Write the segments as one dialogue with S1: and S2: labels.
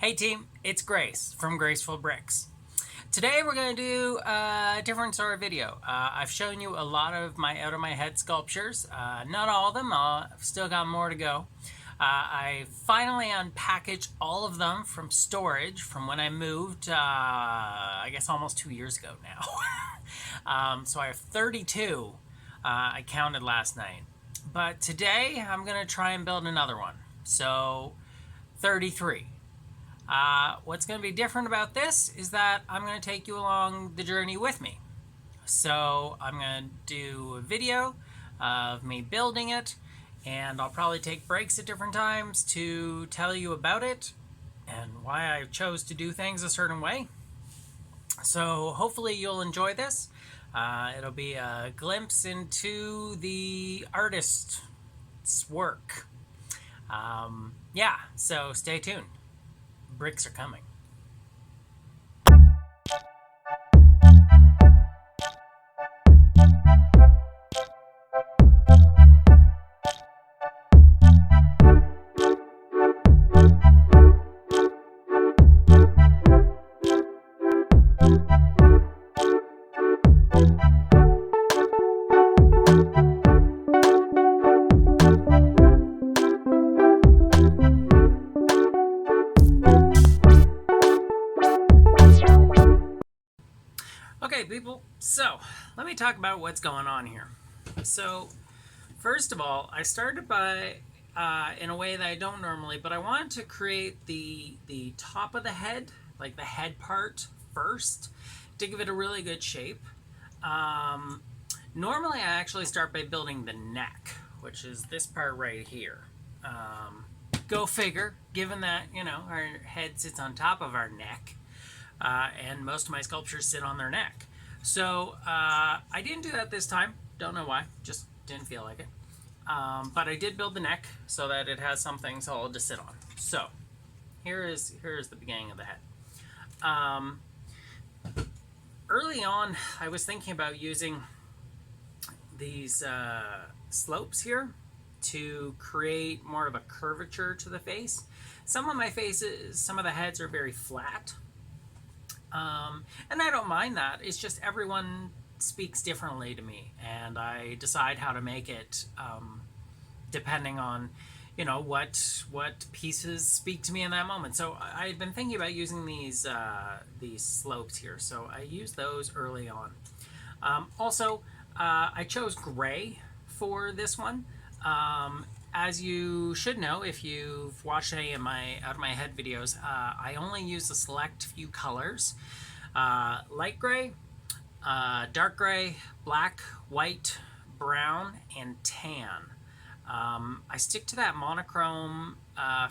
S1: Hey team, it's Grace from Graceful Bricks. Today we're going to do a different sort of video. I've shown you a lot of my out-of-my-head sculptures. Not all of them, I've still got more to go. I finally unpackaged all of them from storage from when I moved, I guess almost 2 years ago now. So I have 32, I counted last night. But today I'm going to try and build another one. So 33. What's going to be different about this is that I'm going to take you along the journey with me. So I'm going to do a video of me building it, and I'll probably take breaks at different times to tell you about it and why I chose to do things a certain way. So hopefully you'll enjoy this. It'll be a glimpse into the artist's work. Yeah, so stay tuned. Bricks are coming. Okay, people, so let me talk about what's going on here. So, first of all, I started by, in a way that I don't normally, but I wanted to create the top of the head, like the head part first, to give it a really good shape. Normally, I actually start by building the neck, which is this part right here. Go figure, given that, you know, our head sits on top of our neck. And most of my sculptures sit on their neck. So I didn't do that this time. Don't know why. Just didn't feel like it. But I did build the neck so that it has something solid to sit on. So here is the beginning of the head. Early on, I was thinking about using these slopes here to create more of a curvature to the face. Some of my faces, some of the heads are very flat. And I don't mind that. It's just everyone speaks differently to me, and I decide how to make it depending on, you know, what pieces speak to me in that moment. So I've been thinking about using these slopes here, so I used those early on. Also, I chose gray for this one. As you should know, if you've watched any of my out-of-my-head videos, I only use a select few colors. Light gray, dark gray, black, white, brown, and tan. I stick to that monochrome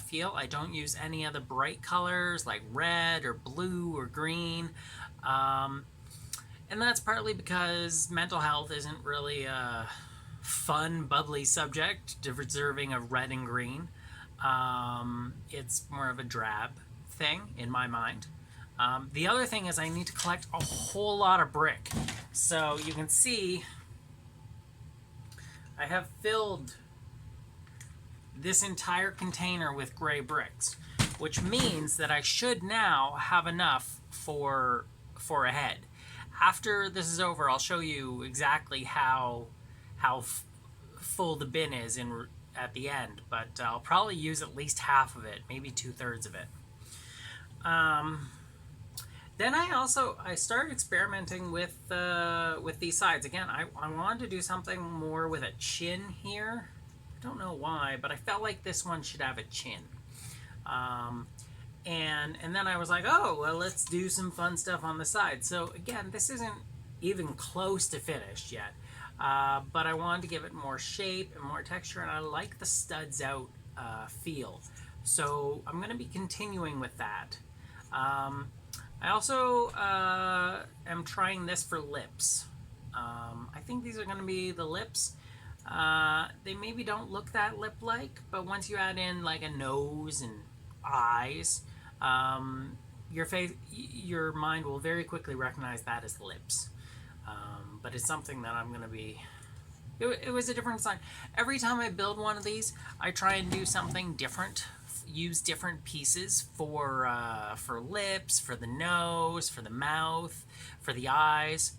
S1: feel. I don't use any of the bright colors like red or blue or green. And that's partly because mental health isn't really a fun, bubbly subject deserving of red and green. It's more of a drab thing in my mind. The other thing is I need to collect a whole lot of brick. So you can see I have filled this entire container with gray bricks, which means that I should now have enough for a head. After this is over, I'll show you exactly how full the bin is at the end, but I'll probably use at least half of it, maybe 2/3 of it. Then I started experimenting with these sides. Again, I wanted to do something more with a chin here. I don't know why, but I felt like this one should have a chin. And then I was like, oh, well, let's do some fun stuff on the side. So again, this isn't even close to finished yet. But I wanted to give it more shape and more texture, and I like the studs out feel. So I'm going to be continuing with that. I also am trying this for lips. I think these are going to be the lips. They maybe don't look that lip-like, but once you add in like a nose and eyes, your mind will very quickly recognize that as lips. But it's something that I'm going to be... It was a different design. Every time I build one of these, I try and do something different used different pieces for lips, for the nose, for the mouth, for the eyes.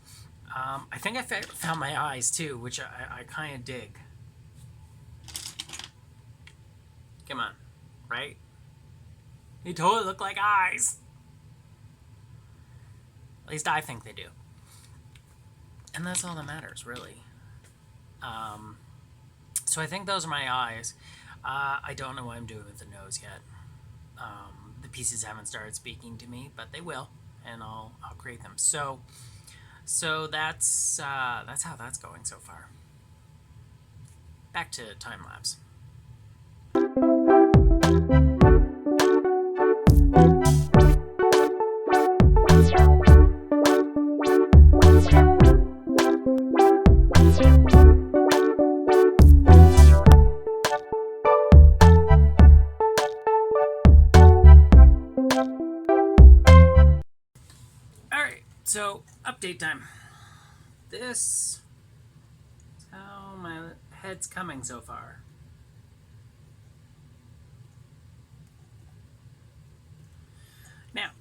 S1: I think I found my eyes too, which I kind of dig. Come on, right? They totally look like eyes. At least I think they do. And that's all that matters, really. So I think those are my eyes. I don't know what I'm doing with the nose yet. The pieces haven't started speaking to me, but they will, and I'll create them. So that's how that's going so far. Back to time lapse. So, update time. This is how my head's coming so far. Now,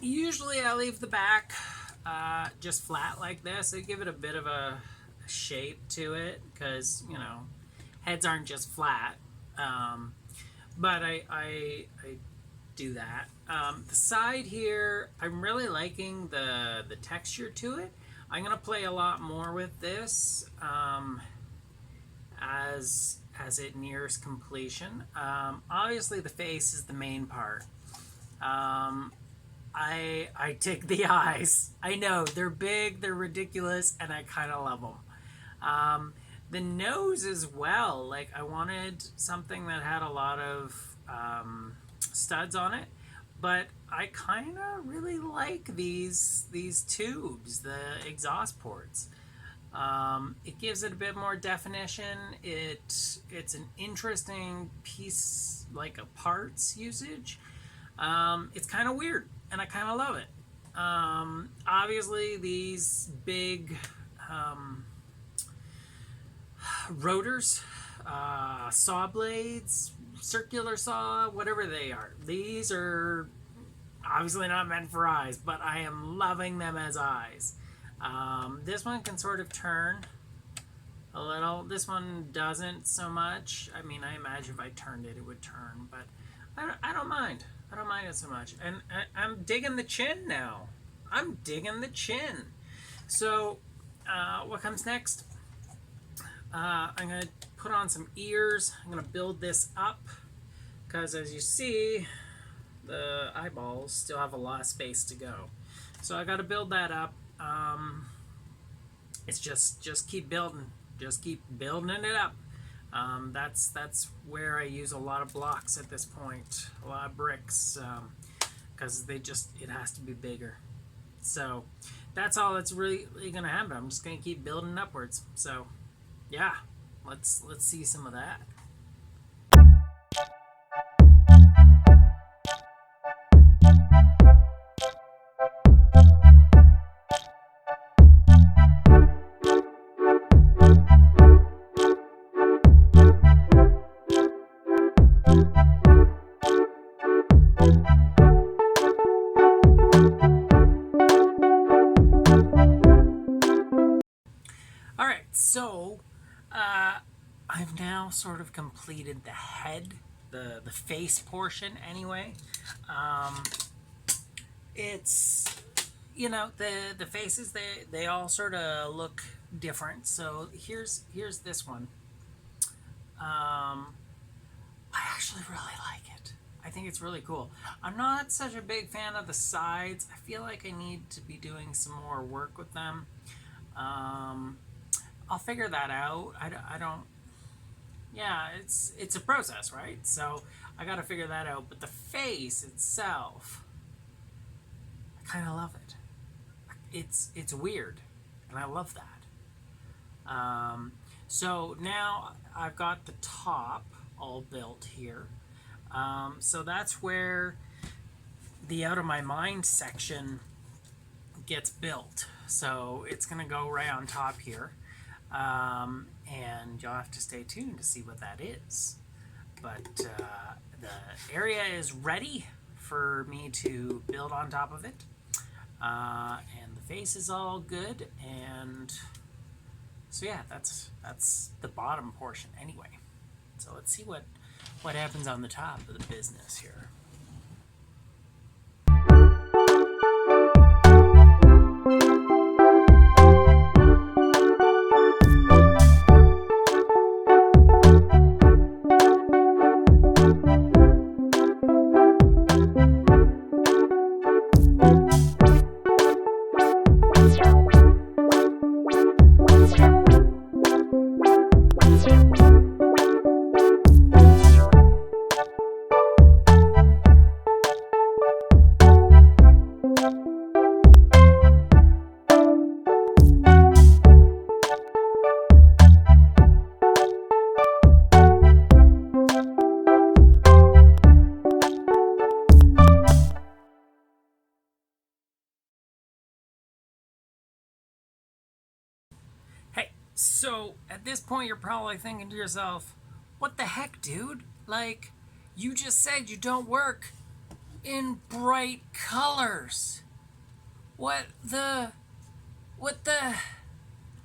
S1: usually I leave the back just flat like this. I give it a bit of a shape to it because, you know, heads aren't just flat. But I do that. The side here, I'm really liking the texture to it. I'm gonna play a lot more with this as it nears completion. Obviously, the face is the main part. I dig the eyes. I know they're big, they're ridiculous, and I kind of love them. The nose as well. Like I wanted something that had a lot of studs on it, but I kind of really like these tubes, the exhaust ports. It gives it a bit more definition. It's an interesting piece, like a parts usage. It's kind of weird, and I kind of love it. Obviously, these big rotors, saw blades, circular saw, whatever they are. These are obviously not meant for eyes, but I am loving them as eyes. This one can sort of turn a little. This one doesn't so much. I mean, I imagine if I turned it, it would turn, but I don't mind. I don't mind it so much. And I'm digging the chin now. I'm digging the chin. So, what comes next? I'm going to put on some ears. I'm going to build this up because as you see, the eyeballs still have a lot of space to go. So I got to build that up. It's just keep building. Just keep building it up. That's where I use a lot of blocks at this point. A lot of bricks because it has to be bigger. So that's all that's really going to happen. I'm just going to keep building upwards. So yeah, let's see some of that. All right, so I've now sort of completed the head, the face portion anyway. It's, you know, the faces, they all sort of look different. So here's this one. I actually really like it. I think it's really cool. I'm not such a big fan of the sides. I feel like I need to be doing some more work with them. I'll figure that out. I don't. Yeah, it's a process, right? So I got to figure that out. But the face itself, I kind of love it. It's weird, and I love that. So now I've got the top all built here. So that's where the out of my mind section gets built. So it's gonna go right on top here. And you'll have to stay tuned to see what that is. But the area is ready for me to build on top of it. And the face is all good, and so yeah, that's the bottom portion anyway. So let's see what happens on the top of the business here. Hey, so at this point you're probably thinking to yourself, what the heck, dude? Like, you just said you don't work in bright colors. What the,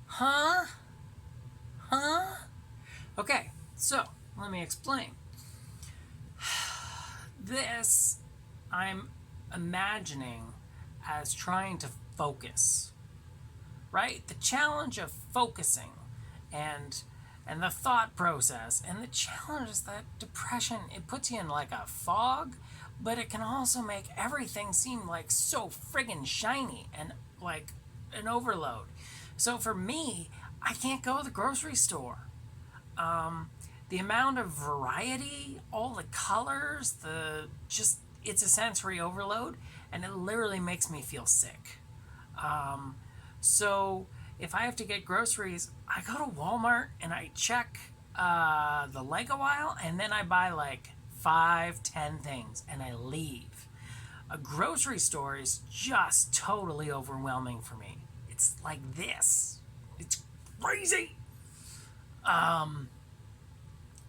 S1: huh? Okay, so let me explain. This I'm imagining as trying to focus, right? The challenge of focusing and the thought process, and the challenge is that depression, it puts you in like a fog, but it can also make everything seem like so friggin' shiny and like an overload. So for me, I can't go to the grocery store. The amount of variety, all the colors, it's a sensory overload, and it literally makes me feel sick. So if I have to get groceries, I go to Walmart and I check the Lego aisle, and then I buy like 5-10 things and I leave. A grocery store is just totally overwhelming for me. It's like this. It's crazy.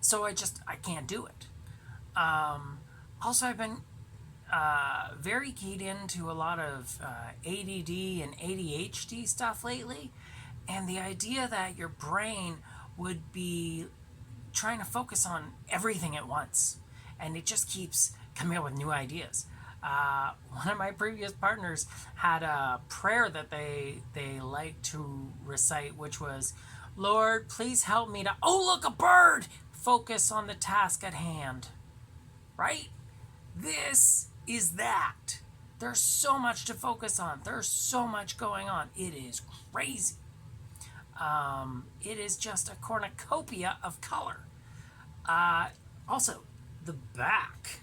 S1: So I can't do it. Also, I've been very keyed into a lot of ADD and ADHD stuff lately, and the idea that your brain would be trying to focus on everything at once, and it just keeps coming up with new ideas. One of my previous partners had a prayer that they liked to recite, which was, "Lord, please help me to, oh, look, a bird! Focus on the task at hand." Right? This is that. There's so much to focus on. There's so much going on. It is crazy. It is just a cornucopia of color. Also, the back.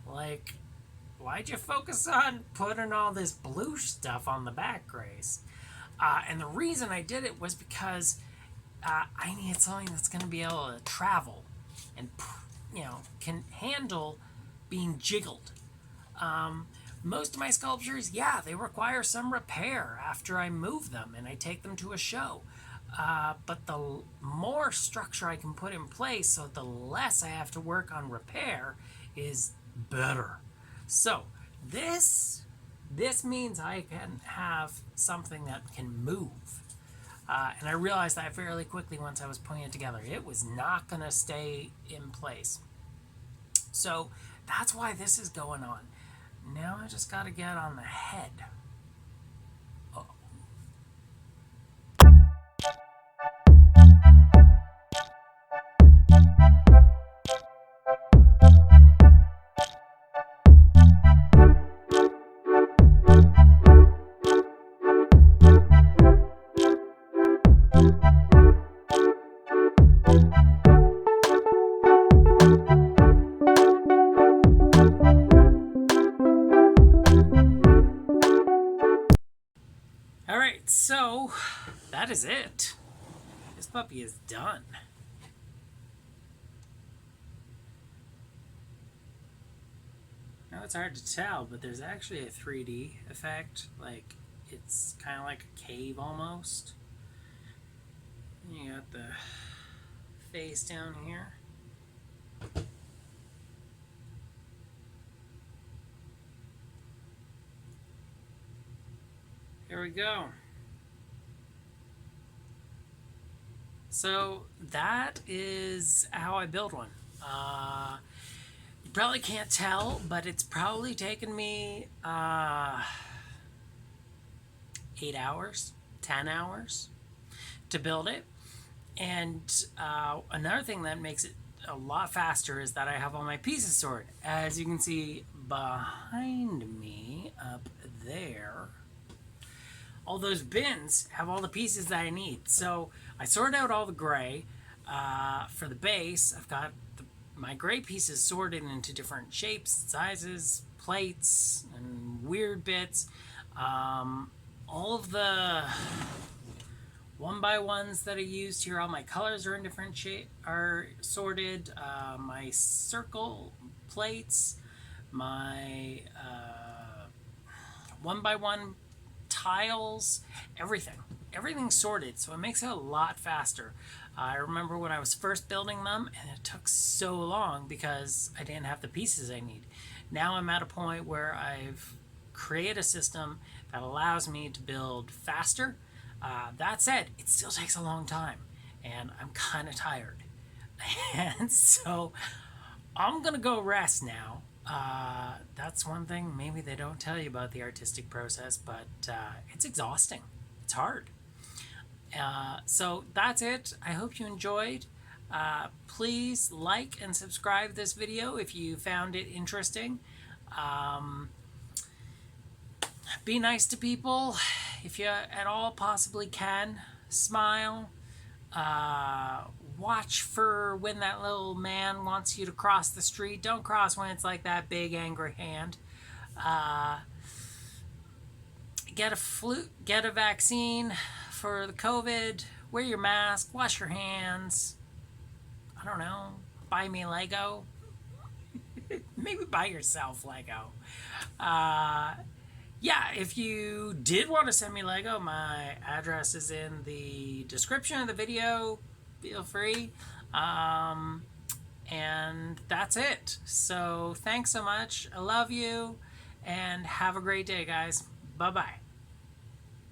S1: Like, why'd you focus on putting all this blue stuff on the back, Grace? And the reason I did it was because I needed something that's going to be able to travel and, can handle being jiggled. Most of my sculptures, yeah, they require some repair after I move them and I take them to a show. But the more structure I can put in place, so the less I have to work on repair, is better. So this means I can have something that can move. And I realized that fairly quickly once I was putting it together. It was not going to stay in place. So that's why this is going on. Now I just got to get on the head. Alright, so that is it. This puppy is done. Now it's hard to tell, but there's actually a 3D effect. Like, it's kind of like a cave almost. You got the face down here. here we go. So that is how I build one. You probably can't tell, but it's probably taken me 8 hours, 10 hours to build it. And another thing that makes it a lot faster is that I have all my pieces sorted. As you can see behind me up there, all those bins have all the pieces that I need. So I sorted out all the gray. For the base, I've got my gray pieces sorted into different shapes, sizes, plates, and weird bits. All of the 1x1s that I used here, all my colors are in different shape, are sorted. My circle plates, my 1x1 tiles, everything's sorted, so it makes it a lot faster. I remember when I was first building them, and it took so long because I didn't have the pieces I need. Now I'm at a point where I've created a system that allows me to build faster. That said, it still takes a long time, and I'm kind of tired. And so I'm gonna go rest now. That's one thing maybe they don't tell you about the artistic process, but it's exhausting. It's hard. So that's it. I hope you enjoyed. Please like and subscribe this video if you found it interesting. Be nice to people if you at all possibly can. Smile. Watch for when that little man wants you to cross the street. Don't cross when it's like that big angry hand. Get a vaccine for the COVID. Wear your mask. Wash your hands. I don't know. Buy me Lego. Maybe buy yourself Lego. Yeah, if you did want to send me Lego, my address is in the description of the video. Feel free. And that's it. So thanks so much. I love you. And have a great day, guys. Bye-bye.